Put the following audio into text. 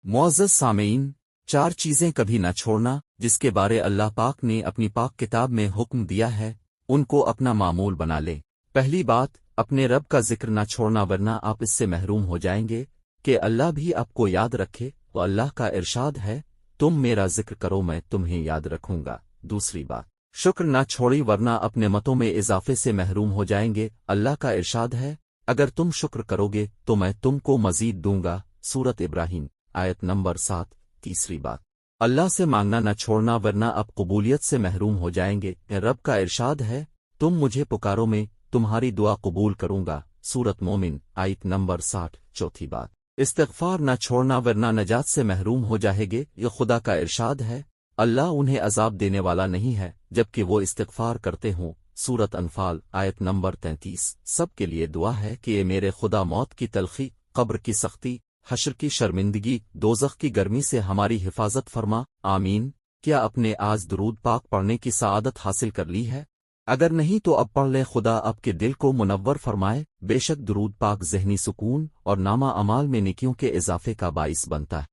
معزز سامعین، چار چیزیں کبھی نہ چھوڑنا جس کے بارے اللہ پاک نے اپنی پاک کتاب میں حکم دیا ہے، ان کو اپنا معمول بنا لے۔ پہلی بات، اپنے رب کا ذکر نہ چھوڑنا ورنہ آپ اس سے محروم ہو جائیں گے کہ اللہ بھی آپ کو یاد رکھے، تو اللہ کا ارشاد ہے، تم میرا ذکر کرو میں تمہیں یاد رکھوں گا۔ دوسری بات، شکر نہ چھوڑی ورنہ اپنے متوں میں اضافے سے محروم ہو جائیں گے۔ اللہ کا ارشاد ہے، اگر تم شکر کرو گے تو میں تم کو مزید دوں گا۔ سورت ابراہیم آیت نمبر 7۔ تیسری بات، اللہ سے مانگنا نہ چھوڑنا ورنہ آپ قبولیت سے محروم ہو جائیں گے۔ رب کا ارشاد ہے، تم مجھے پکارو میں تمہاری دعا قبول کروں گا۔ سورت مومن آیت نمبر 60۔ چوتھی بات، استغفار نہ چھوڑنا ورنہ نجات سے محروم ہو جائے گے۔ یہ خدا کا ارشاد ہے، اللہ انہیں عذاب دینے والا نہیں ہے جبکہ وہ استغفار کرتے ہوں۔ سورت انفال آیت نمبر 33۔ سب کے لیے دعا ہے کہ اے میرے خدا، موت کی تلخی، قبر کی سختی، حشر کی شرمندگی، دوزخ کی گرمی سے ہماری حفاظت فرما، آمین۔ کیا اپنے آج درود پاک پڑھنے کی سعادت حاصل کر لی ہے؟ اگر نہیں تو اب پڑھ لیں، خدا آپ کے دل کو منور فرمائے۔ بے شک درود پاک ذہنی سکون اور نامہ اعمال میں نیکیوں کے اضافے کا باعث بنتا ہے۔